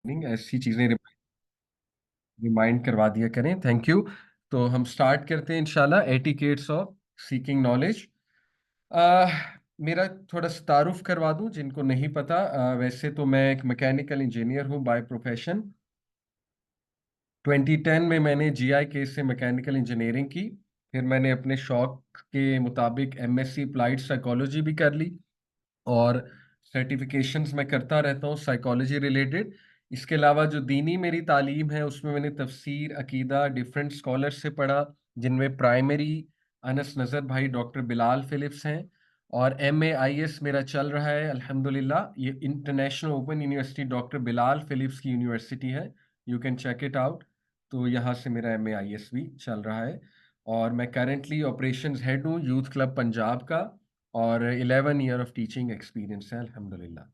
ऐसी चीजें रिमाइंड करवा दिया करें। Thank you. तो हम स्टार्ट करते हैं इंशाल्लाह, एटिकेट्स ऑफ सीकिंग नॉलेज। मेरा थोड़ा सा तारुफ करवा दूं जिनको नहीं पता। वैसे तो मैं एक मैकेनिकल इंजीनियर हूं बाय प्रोफेशन। 2010 में मैंने जीआईके से मैकेनिकल इंजीनियरिंग की। फिर मैंने अपने शौक के मुताबिक एमएससी अप्लाइड साइकोलॉजी भी कर ली, और सर्टिफिकेशंस मैं करता रहता हूँ साइकोलॉजी रिलेटेड। इसके अलावा जो दीनी मेरी तालीम है उसमें मैंने तफसीर अकीदा डिफरेंट स्कॉलर से पढ़ा, जिनमें प्राइमरी अनस नज़र भाई डॉक्टर बिलाल फिलिप्स हैं, और MAIS मेरा चल रहा है अल्हम्दुलिल्लाह। ये international open university doctor Bilal Philips की यूनिवर्सिटी है, you can check it out. तो यहाँ से मेरा MAIS भी चल रहा है, और मैं करेंटली ऑपरेशंस हेड हूँ यूथ क्लब पंजाब का, और 11 ईयर ऑफ टीचिंग एक्सपीरियंस है अल्हम्दुलिल्लाह।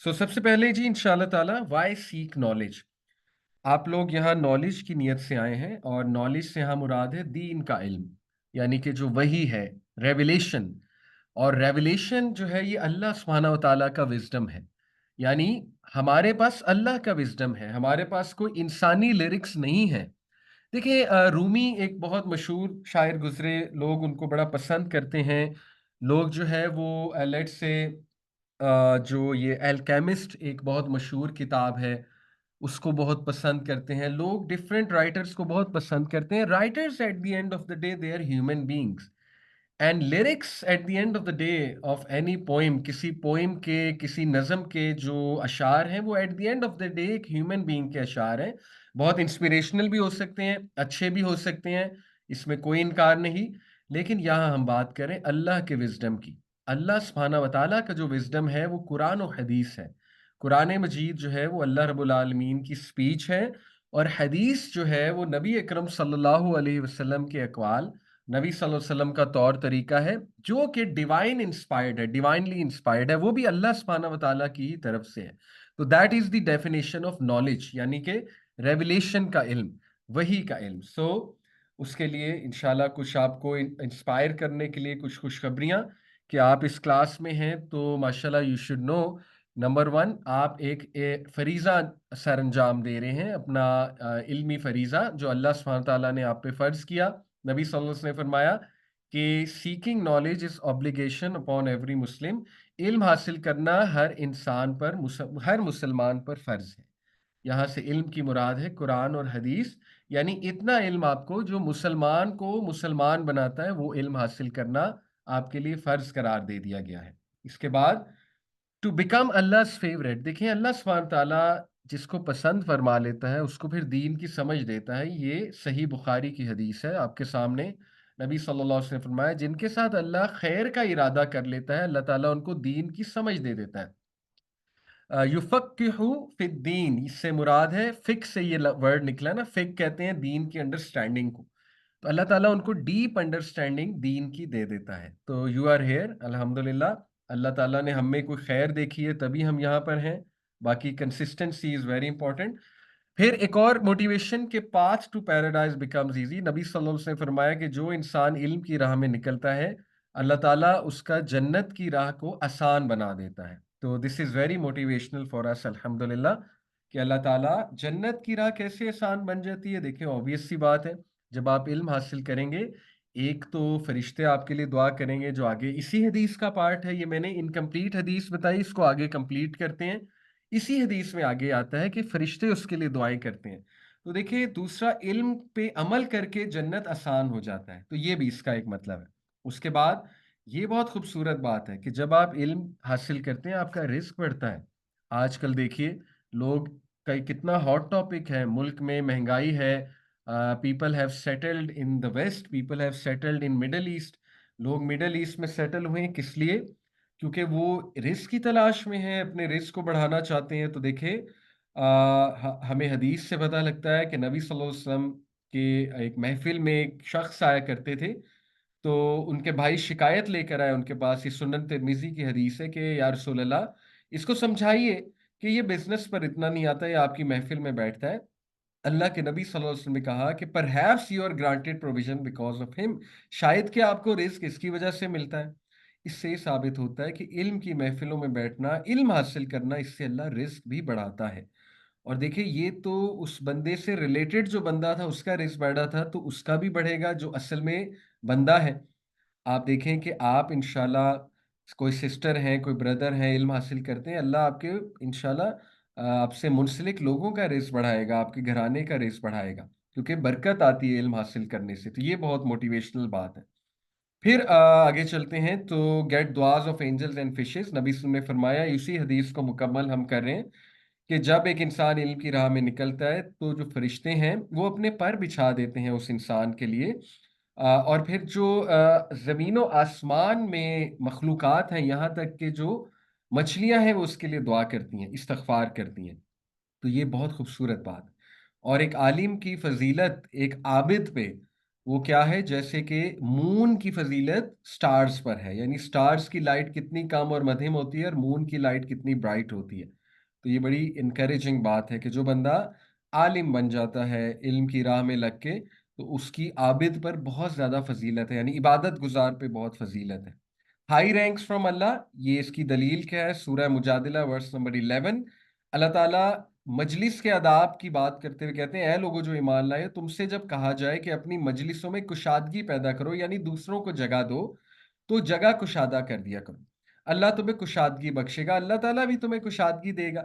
सो सबसे पहले जी इंशाल्लाह ताला, व्हाई सीक नॉलेज। आप लोग यहाँ नॉलेज की नीयत से आए हैं, और नॉलेज से यहाँ मुराद है दीन का इल्म, यानी कि जो वही है, रेवलेशन। और रेवलेशन जो है ये अल्लाह सुब्हानहू व तआला का विजडम है। यानी हमारे पास अल्लाह का विजडम है, हमारे पास कोई इंसानी लिरिक्स नहीं है। देखिए, रूमी एक बहुत मशहूर शायर गुजरे, लोग उनको बड़ा पसंद करते हैं। लोग जो है वो लेट से, जो ये एल्केमिस्ट एक बहुत मशहूर किताब है, उसको बहुत पसंद करते हैं लोग। डिफरेंट राइटर्स को बहुत पसंद करते हैं। Writers at the end of the day they are human beings, and lyrics at the end of the day of any poem, किसी पोइम के, किसी नज़म के जो अशार हैं, वो at the end of the day एक ह्यूमन बीइंग के अशार हैं। बहुत इंस्पिरेशनल भी हो सकते हैं, अच्छे भी हो सकते हैं, इसमें कोई इनकार नहीं। लेकिन यहाँ हम बात करें अल्लाह के विजडम की। अल्लाह सुब्हानहू व तआला का जो विजडम है वो कुरान और हदीस है। कुरान मजीद जो है वो अल्लाह रब्बुल आलमीन की स्पीच है, और हदीस जो है वो नबी अकरम सल्लल्लाहु अलैहि वसल्लम के अक़वाल, नबी सल्लल्लाहु अलैहि वसल्लम का तौर तरीका है, जो कि डिवाइन इंस्पायर्ड है, डिवाइनली इंस्पायर्ड है, वो भी अल्लाह सुब्हानहू व तआला की ही तरफ से है। तो that is the definition of knowledge, यानी कि रेवलेशन का इल्म, वही का इल्म। सो उसके लिए इंशाल्लाह कुछ आपको इंस्पायर करने के लिए कुछ खुशखबरियां, कि आप इस क्लास में हैं तो माशाल्लाह you should know. Number one, आप एक फरीज़ा सर अंजाम दे रहे हैं, अपना इल्मी फरीज़ा जो अल्लाह सुब्हानहू व तआला ने आप पे फ़र्ज़ किया। नबी सल्लल्लाहु अलैहि वसल्लम ने फरमाया कि seeking knowledge is obligation upon every Muslim. इल्म हासिल करना हर इंसान पर, हर मुसलमान पर फ़र्ज़ है। यहाँ से इल्म की मुराद है कुरान और हदीस, यानी इतना इल्म आपको जो मुसलमान को मुसलमान बनाता है, वो इल्म हासिल करना आपके लिए फ़र्ज़ करार दे दिया गया है। इसके बाद टू बिकम अल्लाह's फेवरेट। देखिए, अल्लाह सुब्हानहू ताला जिसको पसंद फरमा लेता है उसको फिर दीन की समझ देता है। ये सही बुखारी की हदीस है आपके सामने। नबी सल्लल्लाहु अलैहि वसल्लम ने फरमाया, जिनके साथ अल्लाह खैर का इरादा कर लेता है, अल्लाह ताला उनको दीन की समझ दे देता है। युफक्किहु फिद्दीन, इससे मुराद है, फिक से ये वर्ड निकला ना, फिक कहते हैं दीन की अंडरस्टैंडिंग को। तो अल्लाह ताला उनको डीप अंडरस्टैंडिंग दीन की दे देता है। तो यू आर हेयर अल्हम्दुलिल्लाह। अल्लाह ताला ने हम में कोई खैर देखी है तभी हम यहाँ पर हैं। बाकी कंसिस्टेंसी इज़ वेरी इंपॉर्टेंट। फिर एक और मोटिवेशन के, path to paradise becomes easy. नबी सल्लल्लाहु अलैहि वसल्लम ने फरमाया कि जो इंसान इल्म की राह में निकलता है, अल्लाह ताला उसका जन्नत की राह को आसान बना देता है। तो this is very motivational for us अल्हम्दुलिल्लाह, कि अल्लाह ताला जन्नत की राह कैसे आसान बन जाती है। देखिए, ऑब्वियस सी बात है, जब आप इल्म हासिल करेंगे, एक तो फरिश्ते आपके लिए दुआ करेंगे, जो आगे इसी हदीस का पार्ट है। ये मैंने इनकम्प्लीट हदीस बताई, इसको आगे कंप्लीट करते हैं। इसी हदीस में आगे आता है कि फरिश्ते उसके लिए दुआएं करते हैं। तो देखिए, दूसरा, इल्म पे अमल करके जन्नत आसान हो जाता है, तो ये भी इसका एक मतलब है। उसके बाद ये बहुत खूबसूरत बात है कि जब आप इल्म हासिल करते हैं आपका रिस्क बढ़ता है। आजकल देखिए, लोग, कई कितना हॉट टॉपिक है, मुल्क में महंगाई है। People have settled in the West, people have settled in Middle East. लोग मिडल ईस्ट में सेटल हुए हैं, किस लिए? क्योंकि वो रिस्क की तलाश में हैं, अपने रिस्क को बढ़ाना चाहते हैं। तो देखें, हमें हदीस से पता लगता है कि नबी सल्लल्लाहु अलैहि वसल्लम के एक महफिल में एक शख्स आया करते थे। तो उनके भाई शिकायत लेकर आए उनके पास। ये सुनन तिरमिजी की हदीस है कि या रसूल अल्लाह, इसको समझाइए कि ये बिजनेस पर इतना नहीं आता, ये आपकी महफिल में बैठता है। अल्लाह के नबी सल्लल्लाहु अलैहि वसल्लम ने कहा कि perhaps you are granted provision because of him. शायद कि आपको रिस्क इसकी वजह से मिलता है। इससे ये साबित होता है कि इल्म की महफिलों में बैठना, इल्म हासिल करना, इससे अल्लाह रिस्क भी बढ़ाता है। اور دیکھیں یہ تو اس بندے سے ریلیٹڈ جو بندہ تھا اس کا رزق بڑھا تھا، تو اس کا بھی بڑھے گا جو اصل میں بندہ ہے۔ آپ دیکھیں کہ آپ انشاءاللہ کوئی سسٹر ہیں، کوئی بردر ہیں، علم حاصل کرتے ہیں، اللہ آپ کے انشاءاللہ آپ سے منسلک لوگوں کا رزق بڑھائے گا، آپ کے گھرانے کا رزق بڑھائے گا، کیونکہ برکت آتی ہے علم حاصل کرنے سے۔ تو یہ بہت موٹیویشنل بات ہے۔ پھر آگے چلتے ہیں تو گیٹ دعاز آف اینجلز اینڈ فشز، نبی صلی اللہ علیہ وسلم نے فرمایا، اسی حدیث کو مکمل ہم کر رہے ہیں کہ جب ایک انسان علم کی راہ میں نکلتا ہے تو جو فرشتے ہیں وہ اپنے پر بچھا دیتے ہیں اس انسان کے لیے، اور پھر جو زمین و آسمان میں مخلوقات ہیں، یہاں تک کہ جو مچھلیاں ہیں وہ اس کے لیے دعا کرتی ہیں، استغفار کرتی ہیں۔ تو یہ بہت خوبصورت بات ہے۔ اور ایک عالم کی فضیلت ایک عابد پہ وہ کیا ہے، جیسے کہ مون کی فضیلت سٹارز پر ہے، یعنی سٹارز کی لائٹ کتنی کم اور مدھم ہوتی ہے اور مون کی لائٹ کتنی برائٹ ہوتی ہے۔ تو یہ بڑی انکریجنگ بات ہے کہ جو بندہ عالم بن جاتا ہے علم کی راہ میں لگ کے، تو اس کی عابد پر بہت زیادہ فضیلت ہے، یعنی عبادت گزار پہ بہت فضیلت ہے۔ ہائی رینکس فرام اللہ، یہ اس کی دلیل کیا ہے؟ سورہ مجادلہ ورس نمبر 11، اللہ تعالیٰ مجلس کے آداب کی بات کرتے ہوئے کہتے ہیں، اے لوگوں جو ایمان لائے، تم سے جب کہا جائے کہ اپنی مجلسوں میں کشادگی پیدا کرو، یعنی دوسروں کو جگہ دو، تو جگہ کشادہ کر دیا کرو، اللہ تمہیں کشادگی بخشے گا، اللہ تعالیٰ بھی تمہیں کشادگی دے گا۔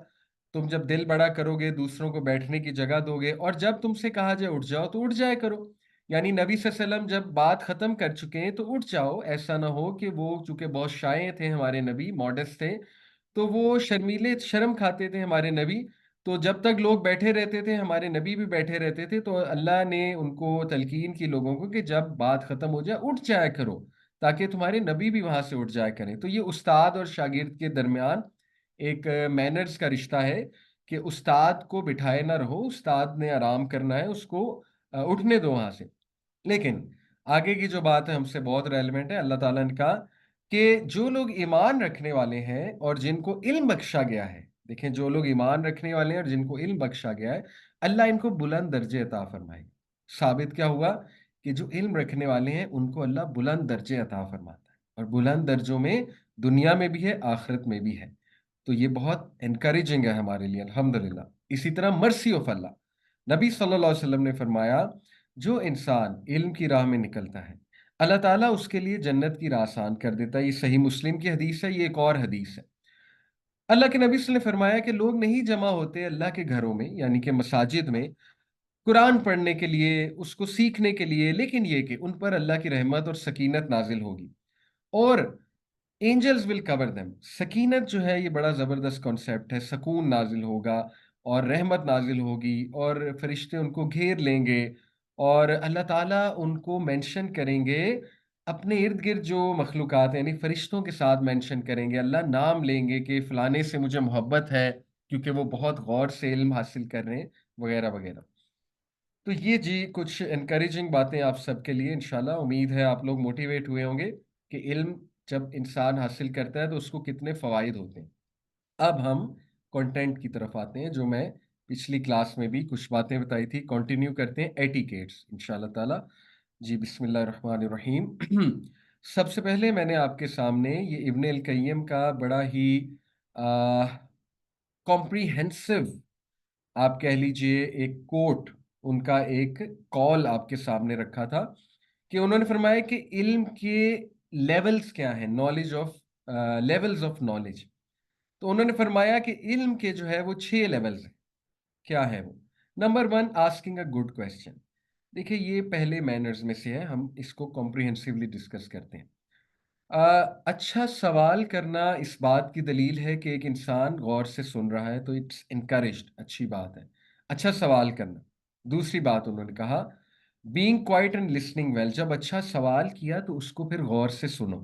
تم جب دل بڑا کرو گے، دوسروں کو بیٹھنے کی جگہ دو گے، اور جب تم سے کہا جائے اٹھ جاؤ تو اٹھ جائے کرو، یعنی نبی صلی اللہ علیہ وسلم جب بات ختم کر چکے ہیں تو اٹھ جاؤ، ایسا نہ ہو کہ وہ چونکہ بہت شائع تھے ہمارے نبی، ماڈسٹ تھے، تو وہ شرمیلے، شرم کھاتے تھے ہمارے نبی، تو جب تک لوگ بیٹھے رہتے تھے ہمارے نبی بھی بیٹھے رہتے تھے، تو اللہ نے ان کو تلقین کی لوگوں کو کہ جب بات ختم ہو جائے اٹھ جایا کرو، تاکہ تمہارے نبی بھی وہاں سے اٹھ جایا کریں۔ تو یہ استاد اور شاگرد کے درمیان ایک مینرز کا رشتہ ہے کہ استاد کو بٹھائے نہ رہو، استاد نے آرام کرنا ہے، اس کو اٹھنے دو وہاں سے۔ لیکن آگے کی جو بات ہے ہم سے بہت ریلیونٹ ہے، اللہ تعالیٰ نے کہا کہ جو لوگ ایمان رکھنے والے ہیں اور جن کو علم بخشا گیا ہے، دیکھیں جو لوگ ایمان رکھنے والے ہیں اور جن کو علم بخشا گیا ہے، اللہ ان کو بلند درجے عطا فرمائے گا۔ ثابت کیا ہوا کہ جو علم رکھنے والے ہیں ان کو اللہ بلند درجے عطا فرماتا ہے، اور بلند درجوں میں دنیا میں بھی ہے، آخرت میں بھی ہے۔ تو یہ بہت انکریجنگ ہے ہمارے لیے، الحمدللہ۔ اسی طرح مرسی آف اللہ، نبی صلی اللہ علیہ وسلم نے فرمایا، جو انسان علم کی راہ میں نکلتا ہے اللہ تعالیٰ اس کے لیے جنت کی راہ آسان کر دیتا ہے۔ یہ صحیح مسلم کی حدیث ہے، یہ ایک اور حدیث ہے۔ اللہ کے نبی صلی اللہ علیہ وسلم نے فرمایا کہ لوگ نہیں جمع ہوتے اللہ کے گھروں میں، یعنی کہ مساجد میں، قرآن پڑھنے کے لیے، اس کو سیکھنے کے لیے، لیکن یہ کہ ان پر اللہ کی رحمت اور سکینت نازل ہوگی، اور اینجلز ول کور دیم۔ سکینت جو ہے یہ بڑا زبردست کانسیپٹ ہے، سکون نازل ہوگا اور رحمت نازل ہوگی، اور فرشتے ان کو گھیر لیں گے، اور اللہ تعالیٰ ان کو مینشن کریں گے اپنے ارد گرد جو مخلوقات ہیں، یعنی فرشتوں کے ساتھ مینشن کریں گے، اللہ نام لیں گے کہ فلانے سے مجھے محبت ہے کیونکہ وہ بہت غور سے علم حاصل کر رہے ہیں، وغیرہ وغیرہ۔ تو یہ جی کچھ انکریجنگ باتیں آپ سب کے لیے، انشاءاللہ امید ہے آپ لوگ موٹیویٹ ہوئے ہوں گے کہ علم جب انسان حاصل کرتا ہے تو اس کو کتنے فوائد ہوتے ہیں۔ اب ہم کنٹینٹ کی طرف آتے ہیں، جو میں پچھلی کلاس میں بھی کچھ باتیں بتائی تھی، کنٹینیو کرتے ہیں ایٹیکیٹس انشاءاللہ تعالی۔ جی بسم اللہ الرحمن الرحیم۔ سب سے پہلے میں نے آپ کے سامنے یہ ابن القیم کا بڑا ہی کمپریہنسو، آپ کہہ لیجئے ایک کوٹ، ان کا ایک کال آپ کے سامنے رکھا تھا کہ انہوں نے فرمایا کہ علم کے لیولز کیا ہیں، knowledge of levels of knowledge. تو انہوں نے فرمایا کہ علم کے جو ہے وہ 6 لیولز ہیں۔ کیا ہے وہ؟ Number 1، asking a good question. دیکھیے یہ پہلے مینرز میں سے ہے، ہم اس کو کمپریہنسولی ڈسکس کرتے ہیں۔ اچھا سوال کرنا اس بات کی دلیل ہے کہ ایک انسان غور سے سن رہا ہے، تو اٹس انکریجڈ، اچھی بات ہے اچھا سوال کرنا۔ دوسری بات انہوں نے کہا، being quiet and listening well, جب اچھا سوال کیا تو اس کو پھر غور سے سنو،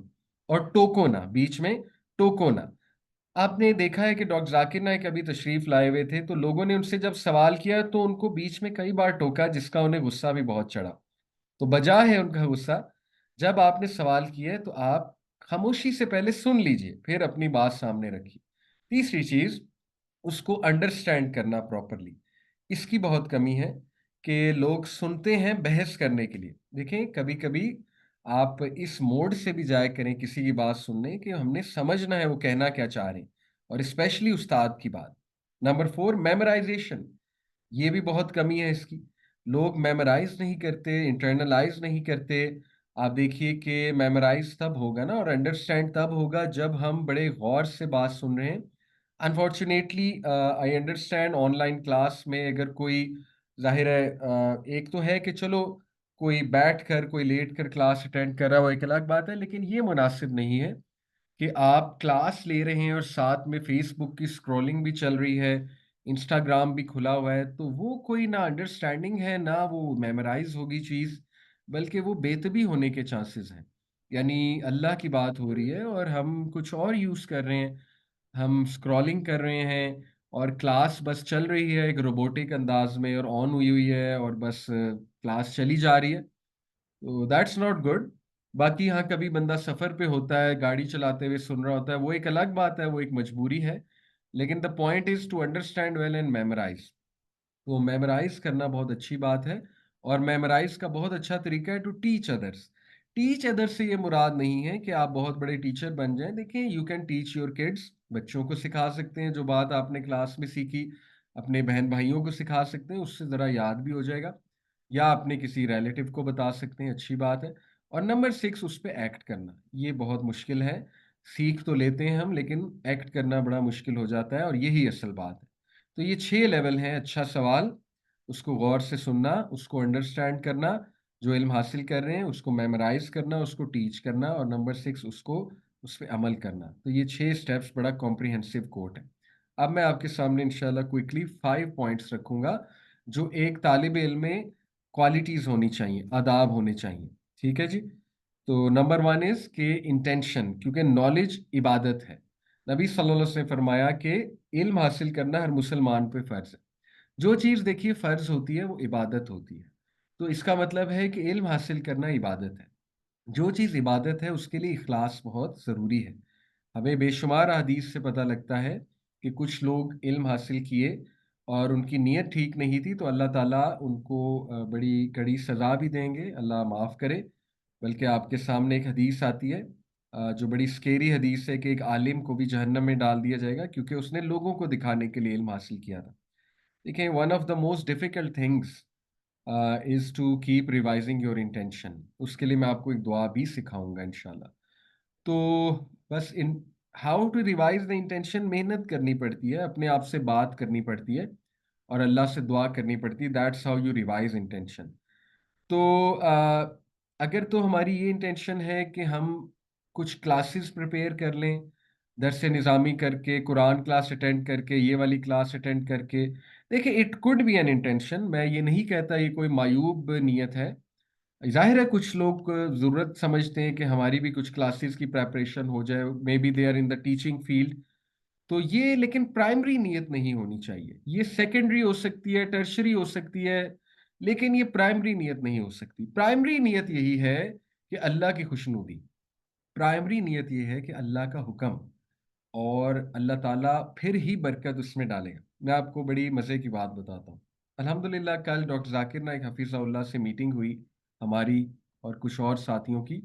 اور ٹوکو نہ، بیچ میں ٹوکو نہ۔ آپ نے دیکھا ہے کہ ڈاکٹر ذاکر نائک ابھی تشریف لائے ہوئے تھے، تو لوگوں نے ان سے جب سوال کیا تو ان کو بیچ میں کئی بار ٹوکا، جس کا انہیں غصہ بھی بہت چڑھا۔ تو بجا ہے ان کا غصہ، جب آپ نے سوال کیا ہے تو آپ خاموشی سے پہلے سن لیجئے، پھر اپنی بات سامنے رکھیے۔ تیسری چیز، اس کو انڈرسٹینڈ کرنا پراپرلی۔ اس کی بہت کمی ہے کہ لوگ سنتے ہیں بحث کرنے کے لیے۔ دیکھیں کبھی کبھی آپ اس موڈ سے بھی جایا کریں کسی کی بات سننے کہ ہم نے سمجھنا ہے وہ کہنا کیا چاہ رہے ہیں، اور اسپیشلی استاد کی بات۔ Number 4, memorisation. ये भी बहुत कमी है इसकी। लोग मेमोराइज नहीं करते, इंटरनलाइज नहीं करते। आप देखिए कि मेमोराइज तब होगा ना और अंडरस्टैंड तब होगा जब हम बड़े गौर से बात सुन रहे हैं। Unfortunately I understand online class में अगर कोई, जाहिर है एक तो है कि चलो कोई बैठ कर कोई लेट कर क्लास अटेंड कर रहा है, वो एक अलग बात है, लेकिन ये मुनासिब नहीं है कि आप क्लास ले रहे हैं और साथ में फेसबुक की स्क्रॉलिंग भी चल रही है, इंस्टाग्राम भी खुला हुआ है, तो वो कोई ना अंडरस्टैंडिंग है ना वो मेमोराइज होगी चीज़, बल्कि वो बेतबी होने के चांसेस हैं। यानी अल्लाह की बात हो रही है और हम कुछ और यूज़ कर रहे हैं, हम स्क्रॉलिंग कर रहे हैं और क्लास बस चल रही है एक रोबोटिक अंदाज में और ऑन हुई हुई है और बस क्लास चली जा रही है। तो दैट्स नॉट गुड। बाकी हाँ, कभी बंदा सफर पे होता है, गाड़ी चलाते हुए सुन रहा होता है, वो एक अलग बात है, वो एक मजबूरी है। लेकिन the point is to understand well and memorise. तो मेमोराइज करना बहुत अच्छी बात है। और मेमोराइज का बहुत अच्छा तरीका है to teach others. Teach others से ये मुराद नहीं है कि आप बहुत बड़े टीचर बन जाएं। देखिए, you can teach your kids, बच्चों को सिखा सकते हैं जो बात आपने क्लास में सीखी, अपने बहन भाइयों को सिखा सकते हैं, उससे ज़रा याद भी हो जाएगा। या अपने किसी रिलेटिव को बता सकते हैं, अच्छी बात है। और नंबर 6, उस पे एक्ट करना, ये बहुत मुश्किल है। सीख तो लेते हैं हम, लेकिन एक्ट करना बड़ा मुश्किल हो जाता है और यही असल बात है। तो ये 6 लेवल हैं। अच्छा सवाल, उसको गौर से सुनना, उसको अंडरस्टैंड करना, जो इल्म हासिल कर रहे हैं उसको मेमोराइज करना, उसको टीच करना, और नंबर 6 उसको उस पर अमल करना। तो ये 6 स्टेप्स बड़ा कॉम्प्रिहेंसिव कोट है। अब मैं आपके सामने इंशाल्लाह क्विकली 5 पॉइंट्स रखूंगा जो एक तालिब इल्म में क्वालिटीज होनी चाहिए, आदाब होने चाहिए। ठीक है जी। तो नंबर 1 इज के इंटेंशन, क्योंकि नॉलेज इबादत है। नबी सल्लल्लाहु अलैहि वसल्लम ने फरमाया कि इल्म हासिल करना हर मुसलमान पे फर्ज है। जो चीज़ देखिए फ़र्ज़ होती है वो इबादत होती है। तो इसका मतलब है कि इल्म हासिल करना इबादत है। जो चीज़ इबादत है उसके लिए इखलास बहुत ज़रूरी है। हमें बेशुमार हदीस से पता लगता है कि कुछ लोग इल्म हासिल किए और उनकी नीयत ठीक नहीं थी, तो अल्लाह ताला उनको बड़ी कड़ी सज़ा भी देंगे, अल्लाह माफ़ करे। बल्कि आपके सामने एक हदीस आती है जो बड़ी स्केरी हदीस है कि एक आलिम को भी जहन्नम में डाल दिया जाएगा क्योंकि उसने लोगों को दिखाने के लिए इल्म हासिल किया था। देखिए, one of the most difficult things is to keep revising your intention. उसके लिए मैं आपको एक दुआ भी सिखाऊंगा इंशाल्लाह। तो बस in how to revise the intention, मेहनत करनी पड़ती है, अपने आप से बात करनी पड़ती है और अल्लाह से दुआ करनी पड़ती है। That's how you revise intention. तो अगर तो हमारी ये इंटेंशन है कि हम कुछ क्लासेस प्रिपेयर कर लें, दरस निज़ामी करके, कुरान क्लास अटेंड करके, ये वाली क्लास अटेंड करके, देखिए it could be an intention. मैं ये नहीं कहता ये कोई मायूब नीयत है। जाहिर है कुछ लोग ज़रूरत समझते हैं कि हमारी भी कुछ क्लासेस की प्रेपरेशन हो जाए, maybe they are in the teaching field. तो ये लेकिन प्राइमरी नीयत नहीं होनी चाहिए। ये सेकेंडरी हो सकती है, टर्शरी हो सकती है, लेकिन ये प्राइमरी नीयत नहीं हो सकती। प्राइमरी नीयत यही है कि अल्लाह की खुशनुदी। प्राइमरी नीयत ये है कि अल्लाह का हुक्म, और अल्लाह ताला फिर ही बरकत उसमें डालेगा। मैं आपको बड़ी मज़े की बात बताता हूँ। अल्हम्दुलिल्लाह कल डॉक्टर जाकिर नाइक हफीज़हुल्लाह से मीटिंग हुई हमारी और कुछ और साथियों की।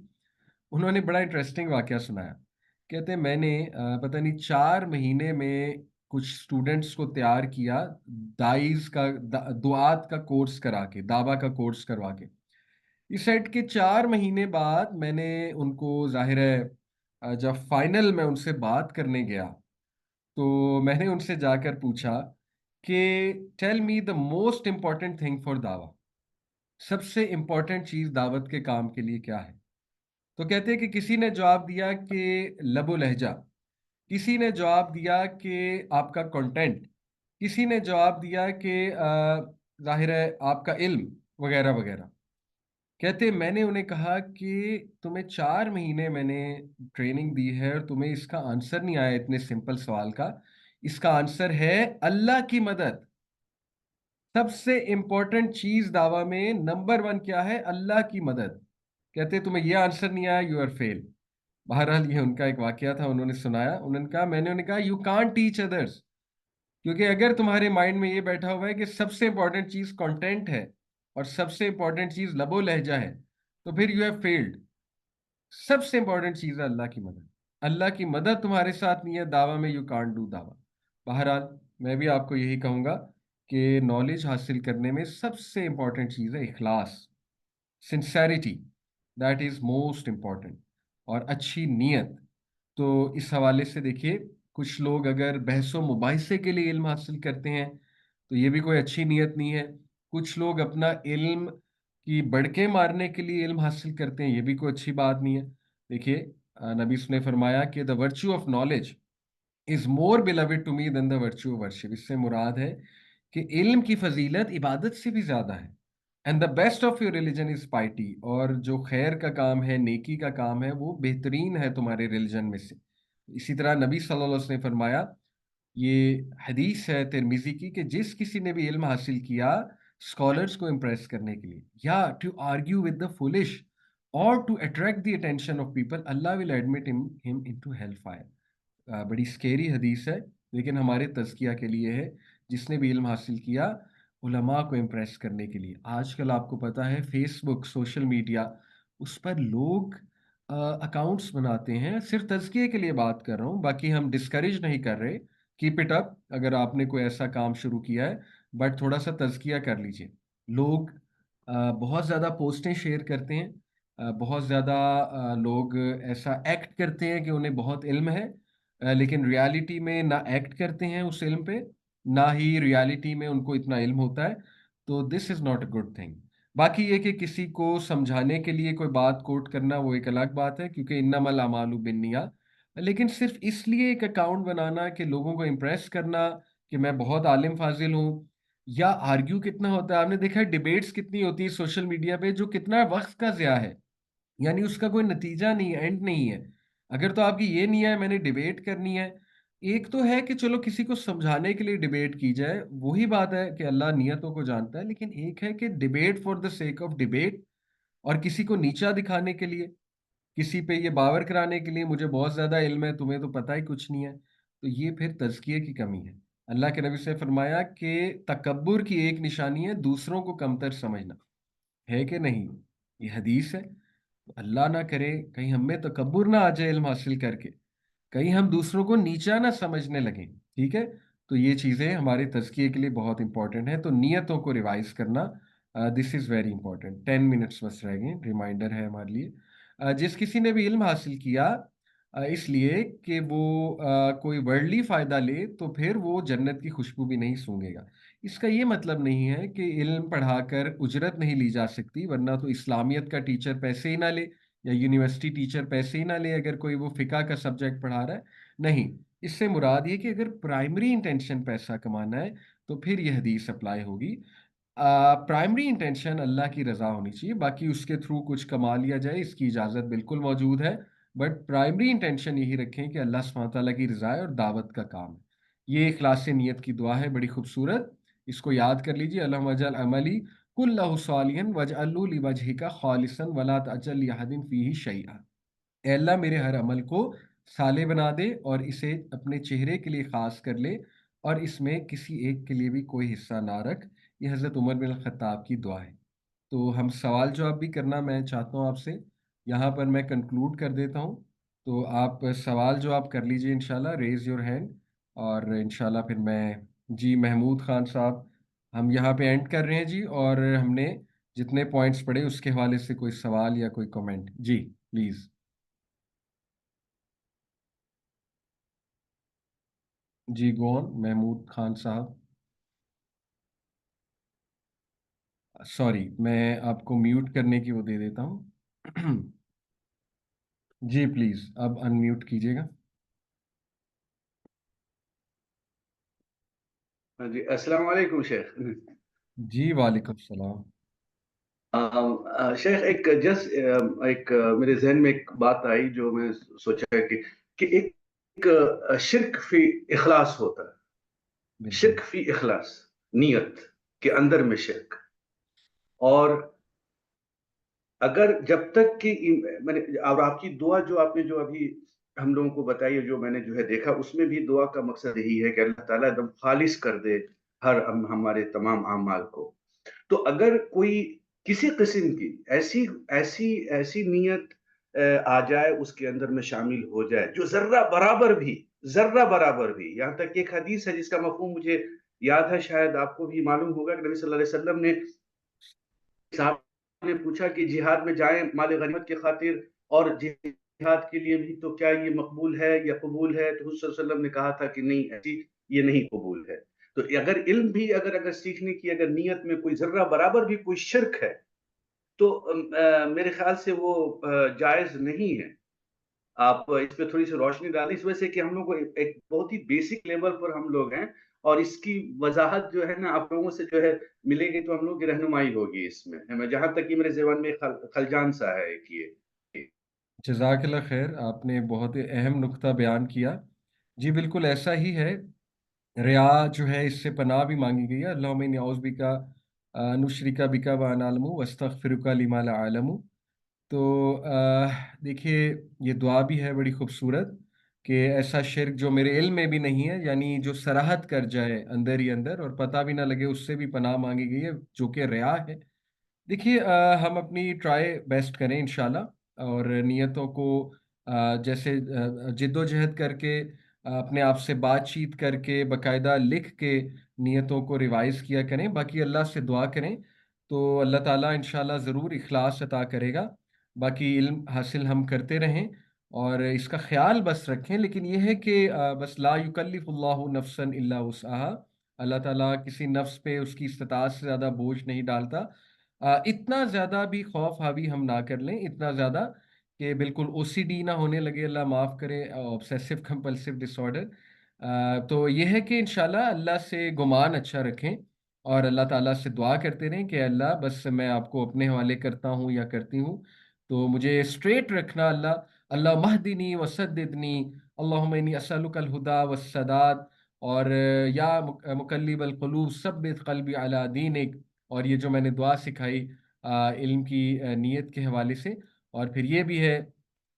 उन्होंने बड़ा इंटरेस्टिंग वाकया सुनाया। कहते मैंने पता नहीं 4 महीने में कुछ स्टूडेंट्स को तैयार किया, दाइज का दुआत का कोर्स करा के, दावा का कोर्स करवा के। इस सेट के 4 महीने बाद मैंने उनको, जाहिर है जब फाइनल में उनसे बात करने गया, तो मैंने उनसे जाकर पूछा कि tell me the most important thing for दावा। सबसे इम्पॉर्टेंट चीज़ दावत के काम के लिए क्या है? तो कहते हैं कि किसी ने जवाब दिया कि लबो लहजा, किसी ने जवाब दिया कि आपका कंटेंट, किसी ने जवाब दिया कि जाहिर है आपका इल्म, वगैरह वगैरह। कहते मैंने उन्हें कहा कि तुम्हें 4 महीने मैंने ट्रेनिंग दी है और तुम्हें इसका आंसर नहीं आया इतने सिंपल सवाल का। इसका आंसर है अल्लाह की मदद। सबसे इंपॉर्टेंट चीज दावा में नंबर 1 क्या है? अल्लाह की मदद। कहते तुम्हें यह आंसर नहीं आया, यू आर फेल। बहरहाल ये उनका एक वाकया था, उन्होंने सुनाया। उन्होंने कहा, मैंने उन्हें कहा यू कांट टीच अदर्स, क्योंकि अगर तुम्हारे माइंड में ये बैठा हुआ है कि सबसे इंपॉर्टेंट चीज कंटेंट है और सबसे इंपॉर्टेंट चीज लबो लहजा है, तो फिर यू हैव फेल्ड। सबसे इंपॉर्टेंट चीज है अल्लाह की मदद। अल्लाह की मदद तुम्हारे साथ नहीं है दावा में, यू कांट डू दावा। बहरहाल میں بھی آپ کو یہی کہوں گا کہ نالج حاصل کرنے میں سب سے امپورٹنٹ چیز ہے اخلاص، sincerity, that is most important, اور اچھی نیت۔ تو اس حوالے سے دیکھیے، کچھ لوگ اگر بحث و مباحثے کے لیے علم حاصل کرتے ہیں تو یہ بھی کوئی اچھی نیت نہیں ہے۔ کچھ لوگ اپنا علم کی بڑکیں مارنے کے لیے علم حاصل کرتے ہیں، یہ بھی کوئی اچھی بات نہیں ہے۔ دیکھیے، نبی نے فرمایا کہ the virtue of knowledge is more beloved to me then the virtue of worship۔ اس سے مراد ہے کہ علم کی فضیلت عبادت سے بھی زیادہ ہے۔ And the best of your religion is piety, اور جو خیر کا کام ہے، نیکی کا کام ہے، وہ بہترین ہے تمہارے ریلیجن میں سے۔ اسی طرح نبی صلی اللہ علیہ وسلم نے فرمایا، یہ حدیث ہے ترمذی کی، کہ جس کسی نے بھی علم حاصل کیا اسکالرس کو امپریس کرنے کے لیے، یا to argue with the foolish, اور to attract the attention of people, Allah will admit ہم انٹو ہیل فائر۔ بڑی سکیری حدیث ہے، لیکن ہمارے تزکیہ کے لیے ہے۔ جس نے بھی علم حاصل کیا علماء کو امپریس کرنے کے لیے۔ آج کل آپ کو پتا ہے فیس بک، سوشل میڈیا، اس پر لوگ اکاؤنٹس بناتے ہیں، صرف تزکیے کے لیے بات کر رہا ہوں، باقی ہم ڈسکریج نہیں کر رہے، کیپ اٹ اپ اگر آپ نے کوئی ایسا کام شروع کیا ہے، بٹ تھوڑا سا تزکیہ کر لیجئے۔ لوگ بہت زیادہ پوسٹیں شیئر کرتے ہیں، بہت زیادہ لوگ ایسا ایکٹ کرتے ہیں کہ انہیں بہت علم ہے، لیکن ریالٹی میں نہ ایکٹ کرتے ہیں اس علم پہ، نہ ہی ریالٹی میں ان کو اتنا علم ہوتا ہے۔ تو this is not a good thing. باقی یہ کہ کسی کو سمجھانے کے لیے کوئی بات کوٹ کرنا، وہ ایک الگ بات ہے، کیونکہ انما الاعمال بالنیات، لیکن صرف اس لیے ایک اکاؤنٹ بنانا کہ لوگوں کو امپریس کرنا کہ میں بہت عالم فاضل ہوں، یا آرگیو کتنا ہوتا ہے، آپ نے دیکھا ہے ڈیبیٹس کتنی ہوتی ہے سوشل میڈیا پہ، جو کتنا وقت کا ضیاع ہے، یعنی اس کا کوئی نتیجہ نہیں ہے، اینڈ نہیں ہے۔ اگر تو آپ کی یہ نہیں ہے میں نے ڈیبیٹ کرنی ہے، ایک تو ہے کہ چلو کسی کو سمجھانے کے لیے ڈیبیٹ کی جائے، وہی بات ہے کہ اللہ نیتوں کو جانتا ہے، لیکن ایک ہے کہ debate for the sake of debate, اور کسی کو نیچا دکھانے کے لیے، کسی پہ یہ باور کرانے کے لیے مجھے بہت زیادہ علم ہے، تمہیں تو پتہ ہی کچھ نہیں ہے، تو یہ پھر تزکیے کی کمی ہے۔ اللہ کے نبی سے فرمایا کہ تکبر کی ایک نشانی ہے دوسروں کو کمتر سمجھنا، ہے کہ نہیں؟ یہ حدیث ہے۔ اللہ نہ کرے کہیں ہم میں تکبر نہ آ جائے علم حاصل کر کے، کہیں ہم دوسروں کو نیچا نہ سمجھنے لگیں، ٹھیک ہے؟ تو یہ چیزیں ہمارے تزکیے کے لیے بہت امپورٹنٹ ہیں، تو نیتوں کو ریوائز کرنا، دس از ویری امپورٹنٹ۔ 10 منٹس بس رہ گئے، ریمائنڈر ہے ہمارے لیے۔ جس کسی نے بھی علم حاصل کیا اس لیے کہ وہ کوئی ورلڈلی فائدہ لے، تو پھر وہ جنت کی خوشبو بھی نہیں سونگھے گا۔ اس کا یہ مطلب نہیں ہے کہ علم پڑھا کر اجرت نہیں لی جا سکتی، ورنہ تو اسلامیت کا ٹیچر پیسے ہی نہ لے، یا یونیورسٹی ٹیچر پیسے ہی نہ لے اگر کوئی وہ فقہ کا سبجیکٹ پڑھا رہا ہے، نہیں۔ اس سے مراد یہ کہ اگر پرائمری انٹینشن پیسہ کمانا ہے تو پھر یہ حدیث اپلائی ہوگی۔ پرائمری انٹینشن اللہ کی رضا ہونی چاہیے، باقی اس کے تھرو کچھ کما لیا جائے اس کی اجازت بالکل موجود ہے، بٹ پرائمری انٹینشن یہی رکھیں کہ اللہ سبحانہ تعالیٰ کی رضا ہے اور دعوت کا کام ہے۔ یہ اخلاص نیت کی دعا ہے، بڑی خوبصورت، اس کو یاد کر لیجیے۔ اللہم اجعل عملی کلہ صالحا واجعلہ لوجہک خالصا ولا تجعل لأحد فیہ شیئا۔ اے اللہ میرے ہر عمل کو صالح بنا دے اور اسے اپنے چہرے کے لیے خاص کر لے، اور اس میں کسی ایک کے لیے بھی کوئی حصہ نہ رکھ۔ یہ حضرت عمر بن الخطاب کی دعا ہے۔ تو ہم سوال جواب بھی کرنا میں چاہتا ہوں آپ سے، یہاں پر میں کنکلوڈ کر دیتا ہوں، تو آپ سوال جواب کر لیجئے انشاءاللہ، ریز یور ہینڈ، اور انشاءاللہ پھر میں، جی محمود خان صاحب، ہم یہاں پہ اینڈ کر رہے ہیں جی، اور ہم نے جتنے پوائنٹس پڑھے اس کے حوالے سے کوئی سوال یا کوئی کمنٹ، جی پلیز۔ جی گون محمود خان صاحب، سوری میں آپ کو میوٹ کرنے کی وہ دے دیتا ہوں۔ جی پلیز اب انمیوٹ کیجیے گا۔ جی السلام علیکم شیخ۔ جی وعلیکم السلام۔ شیخ ایک میرے ذہن میں ایک بات آئی جو میں سوچا کہ ایک شرک فی اخلاص ہوتا ہے، بالکل شرک فی اخلاص، نیت کے اندر میں شرک، اور اگر جب تک کہ میں نے، اور آپ کی دعا جو آپ نے جو ابھی ہم لوگوں کو بتائی ہے، جو میں نے جو ہے دیکھا، اس میں بھی دعا کا مقصد یہی ہے کہ اللہ تعالیٰ ایک دم خالص کر دے ہمارے تمام اعمال کو۔ تو اگر کوئی کسی قسم کی ایسی نیت آ جائے، اس کے اندر میں شامل ہو جائے جو ذرہ برابر بھی ज़र्रा बराबर भी। यहाँ तक कि एक हदीस है जिसका मफ़हूम मुझे याद है, शायद आपको भी मालूम होगा कि नबी सल्लल्लाहु अलैहि वसल्लम ने, साहब ने पूछा कि जिहाद में जाएँ माल गनीमत की खातिर, और जिहाद के लिए भी तो क्या ये मकबूल है या कबूल है? तो हुज़ूर सल्लल्लाहु अलैहि वसल्लम ने कहा था कि नहीं, ऐसी ये नहीं कबूल है। तो अगर इल्म भी अगर अगर सीखने की अगर नीयत में कोई ज़र्रा बराबर भी कोई शिर्क है, तो मेरे ख़्याल से वो जायज़ नहीं है। आप इस पे थोड़ी-सी रोशनी डालें, इस वजह से कि हम लोग को एक एक बहुत ही बेसिक लेवल पर हम लोग हैं, और इसकी वज़ाहत जो है ना आप लोगों से जो है मिलेगी, तो हम लोग की रहनुमाई होगी इसमें। मैं जहाँ तक कि मेरे ज़हन में खलजान सा है एक ये। जज़ाकल्लाह खैर, आपने बहुत ही अहम नुक्ता बयान किया। जी, बिल्कुल ऐसा ही है। रिया जो है इससे पनाह भी माँगी गई है, अल्लाहुम्मा इन्नी औज़ु बिका नुश्रिका बिका व अना अअलमु वअस्तग़फ़िरुका लिमा ला अअलमु। तो देखिए, ये दुआ भी है बड़ी खूबसूरत कि ऐसा शिर्क जो मेरे इल्म में भी नहीं है, यानी जो सराहत कर जाए अंदर ही अंदर और पता भी ना लगे, उससे भी पनाह माँगी गई है, जो कि रिया है। देखिए, हम अपनी ट्राई बेस्ट करें इंशाल्लाह, और नियतों को जैसे जिद्दोजहद करके, अपने आप से बातचीत करके, बाकायदा लिख के नियतों को रिवाइज़ किया करें। बाकी अल्लाह से दुआ करें, तो अल्लाह ताला इंशाल्लाह ज़रूर इखलास अता करेगा। बाकी इल्म हासिल हम करते रहें और इसका ख़्याल बस रखें, लेकिन ये है कि बस ला युकल्लिफ़ुल्लाहु नफ़्सन इल्ला वुसअहा। अल्लाह ताला किसी नफ्स पे उसकी इस्तिताअत से ज़्यादा बोझ नहीं डालता। इतना ज़्यादा भी खौफ हावी हम ना कर लें, इतना ज़्यादा कि बिल्कुल ओसीडी ना होने लगे, अल्लाह माफ़ करे, ऑब्सेसिव कंपल्सिव डिसऑर्डर। तो ये है कि इंशाल्लाह अल्लाह से गुमान अच्छा रखें और अल्लाह ताला से दुआ करते रहें कि अल्लाह, बस मैं आपको अपने हवाले करता हूँ या करती हूँ, तो मुझे स्ट्रेट रखना अल्लाह। अल्लाह महदिनी व सद्दिदनी, अल्लाहुम्मा इन्नी अस्अलुकल हुदा वस्सदाद, और या मुकल्लिबल क़ुलूब सब्बित क़ल्बी अला दीनिक। और ये जो मैंने दुआ सिखाई इल्म की नीयत के हवाले से, और फिर ये भी है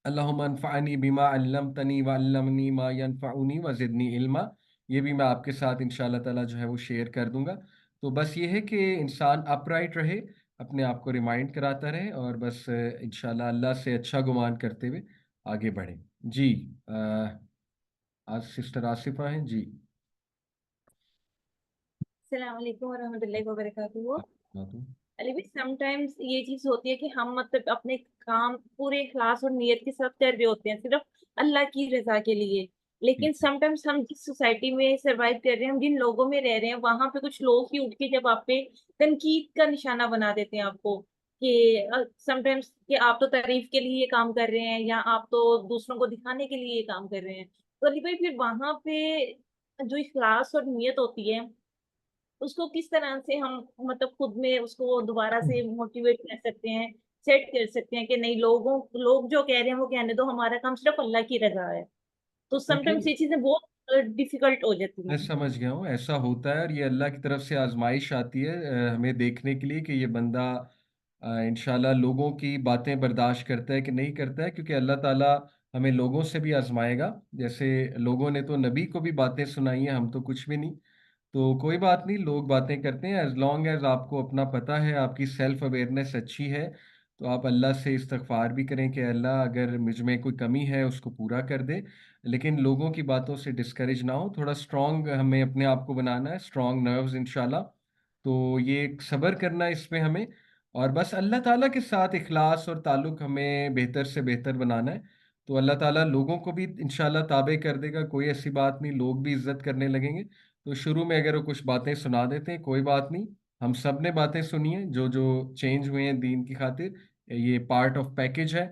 अल्लाहुम्मा अनफ़अनी बिमा अल्लमतनी व अल्लमनी मा यनफ़अनी व ज़िदनी इल्मा। ये भी मैं आपके साथ इंशाअल्लाह ताला जो है वो शेयर कर दूँगा। तो बस ये है कि इंसान अपराइट रहे, अपने आप को रिमाइंड कराता रहे, और बस इंशाअल्लाह अल्लाह से अच्छा गुमान करते हुए आगे बढ़ें। जी, आज सिस्टर आसिफ़ा हैं। जी, अस्सलाम वालेकुम वरहमतुल्लाहि वबरकातुहू। आप बता दूँ? लेकिन समटाइम्स ये चीज होती है कि हम मतलब अपने काम पूरे इखलास और नियत के साथ कर रहे होते हैं सिर्फ अल्लाह की रजा के लिए, जी, लेकिन समटाइम्स हम जिस सोसाइटी में सरवाइव कर रहे हैं, हम जिन लोगों में रह रहे हैं, वहां पे कुछ लोग ही उठ के जब आप पे तनकीद का निशाना बना देते हैं आपको कि समटाइम्स कि आप तो तारीफ के लिए ये काम कर रहे हैं या आप तो दूसरों को दिखाने के लिए ये काम कर रहे हैं। तो अली भाई फिर वहां पे जो इखलास और नियत होती है, उसको किस तरह से हम मतलब खुद में उसको दोबारा से मोटिवेट कर सकते हैं, सेट कर सकते हैं कि नहीं, लोग जो कह रहे हैं वो कहने दो, हमारा काम सिर्फ अल्लाह की रज़ा है। तो समटाइम्स देखिए, ये चीज़ें बहुत डिफ़िकल्ट हो जाती मैं हैं। समझ गया हूँ, ऐसा होता है और ये अल्लाह की तरफ से आज़माइश आती है हमें देखने के लिए कि ये बंदा इंशाल्लाह लोगों की बातें बर्दाश्त करता है कि नहीं करता है, क्योंकि अल्लाह ताला हमें लोगों से भी आज़माएगा। जैसे लोगों ने तो नबी को भी बातें सुनाई हैं, हम तो कुछ भी नहीं। तो कोई बात नहीं, लोग बातें करते हैं, एज़ लॉन्ग एज़ आपको अपना पता है, आपकी सेल्फ अवेयरनेस अच्छी है, तो आप अल्लाह से इस्तिग़फ़ार भी करें कि अल्लाह, अगर मुझ में कोई कमी है उसको पूरा कर दे। लेकिन लोगों की बातों से डिस्करेज ना हो, थोड़ा स्ट्रॉन्ग हमें अपने आप को बनाना है, स्ट्रॉन्ग नर्व्स इंशाल्लाह। तो ये एक सब्र करना है इसमें हमें, और बस अल्लाह ताला के साथ इखलास और ताल्लुक़ हमें बेहतर से बेहतर बनाना है। तो अल्लाह ताला लोगों को भी इंशाल्लाह ताबे कर देगा, कोई ऐसी बात नहीं, लोग भी इज़्ज़त करने लगेंगे। तो शुरू में अगर वो कुछ बातें सुना देते हैं, कोई बात नहीं, हम सब ने बातें सुनी हैं, जो-जो चेंज हुए हैं दीन की खातिर, ये पार्ट ऑफ पैकेज है,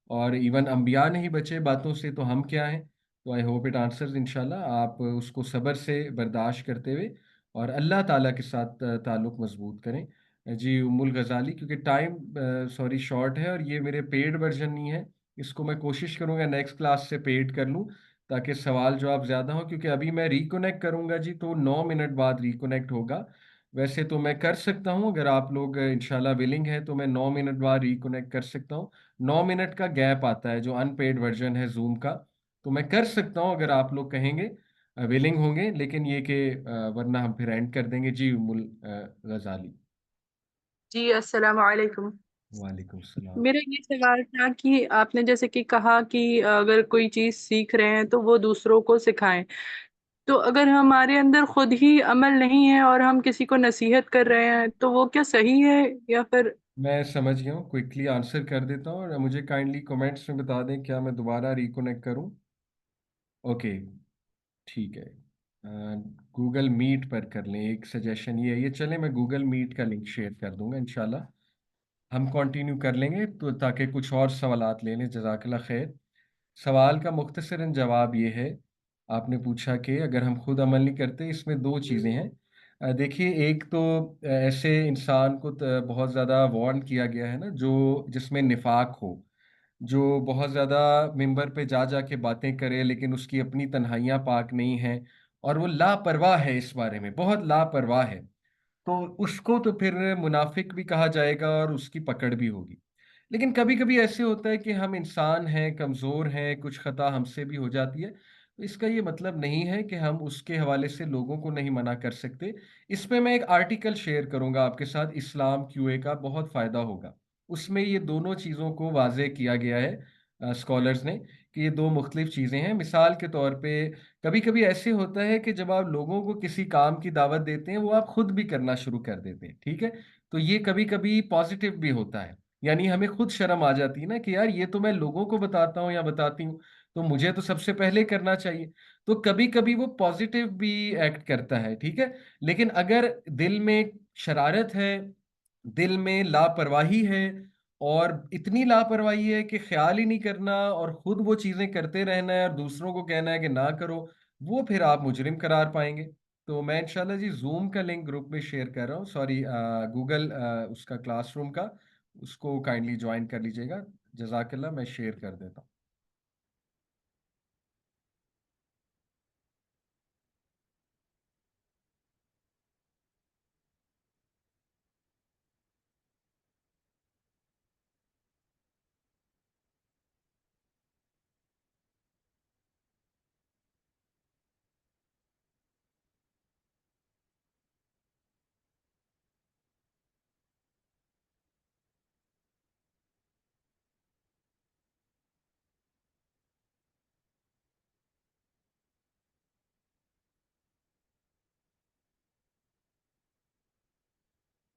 और इवन अंबिया नहीं बचे बातों से, तो हम क्या हैं? तो आई होप इट आंसर्स इंशाल्लाह। आप उसको सब्र से बर्दाश्त करते हुए और अल्लाह ताला के साथ ताल्लुक़ मज़बूत करें। जी, उम्मुल ग़ज़ाली, क्योंकि टाइम सॉरी शॉर्ट है और ये मेरे पेड वर्ज़न नहीं है, इसको मैं कोशिश करूँगा नेक्स्ट क्लास से पेड कर लूँ, ताकि सवाल-जवाब ज़्यादा हो, क्योंकि अभी मैं रिकनेक्ट करूँगा जी, तो 9 मिनट बाद रिकनेक्ट होगा। वैसे तो मैं कर सकता हूँ, अगर आप लोग इंशाल्लाह विलिंग हैं, तो मैं 9 मिनट बाद रिकनेक्ट कर सकता हूँ। 9 मिनट का गैप आता है, जो अनपेड वर्ज़न है ज़ूम का, तो मैं कर सकता हूँ अगर आप लोग कहेंगे, विलिंग होंगे, लेकिन ये कि वरना हम फिर एंड कर देंगे। जी, उम्मुल ग़ज़ाली। जी अस्सलाम वालेकुम। वालेकुम सलाम। मेरा ये सवाल था कि आपने जैसे कि कहा कि अगर कोई चीज सीख रहे हैं तो वो दूसरों को सिखाएं। तो अगर हमारे अंदर खुद ही अमल नहीं है और हम किसी को नसीहत कर रहे हैं तो वो क्या सही है या फिर? मैं समझ गया हूँ, क्विकली आंसर कर देता हूँ, और मुझे काइंडली कमेंट्स में बता दें क्या मैं दोबारा रिकनेक्ट करूँ। ओके, ठीक है। गूगल मीट पर कर लें, एक सजेशन ये चले मैं गूगल मीट का लिंक शेयर कर दूंगा इंशाल्लाह। हम कंटिन्यू कर लेंगे तो ताकि कुछ और सवालात ले लें। जज़ाकल्लाह खैर। सवाल का मुख्तसरन जवाब ये है, आपने पूछा कि अगर हम खुद अमल नहीं करते, इसमें दो चीज़ें हैं। देखिए, एक तो ऐसे इंसान को बहुत ज़्यादा वार्न किया गया है ना, जो जिसमें निफाक हो, जो बहुत ज़्यादा मिंबर पे जा जा के बातें करे लेकिन उसकी अपनी तन्हाइयाँ पाक नहीं हैं, और वो लापरवाह है, इस बारे में बहुत लापरवाह है। तो उसको तो फिर मुनाफिक भी कहा जाएगा और उसकी पकड़ भी होगी। लेकिन कभी कभी ऐसे होता है कि हम इंसान हैं, कमज़ोर हैं, कुछ खता हमसे भी हो जाती है, तो इसका ये मतलब नहीं है कि हम उसके हवाले से लोगों को नहीं मना कर सकते। इस पे मैं एक आर्टिकल शेयर करूंगा आपके साथ, इस्लाम क्यूए का, बहुत फ़ायदा होगा। उसमें ये दोनों चीज़ों को वाज़े किया गया है स्कॉलर्स ने, कि ये दो मुख्तलिफ चीज़ें हैं। मिसाल के तौर पे कभी कभी ऐसे होता है कि जब आप लोगों को किसी काम की दावत देते हैं, वो आप खुद भी करना शुरू कर देते हैं, ठीक है। तो ये कभी कभी पॉजिटिव भी होता है, यानी हमें खुद शर्म आ जाती है ना कि यार ये तो मैं लोगों को बताता हूँ या बताती हूँ, तो मुझे तो सबसे पहले करना चाहिए। तो कभी कभी वो पॉजिटिव भी एक्ट करता है, ठीक है। लेकिन अगर दिल में शरारत है, दिल में लापरवाही है, और इतनी लापरवाही है कि ख्याल ही नहीं करना और खुद वो चीजें करते रहना है और दूसरों को कहना है कि ना करो, वो फिर आप मुजरिम करार पाएंगे। तो मैं इंशाल्लाह जी जूम का लिंक ग्रुप में शेयर कर रहा हूँ, सॉरी गूगल उसका क्लासरूम का, उसको काइंडली ज्वाइन कर लीजिएगा। जजाकल्ला, मैं शेयर कर देता हूँ।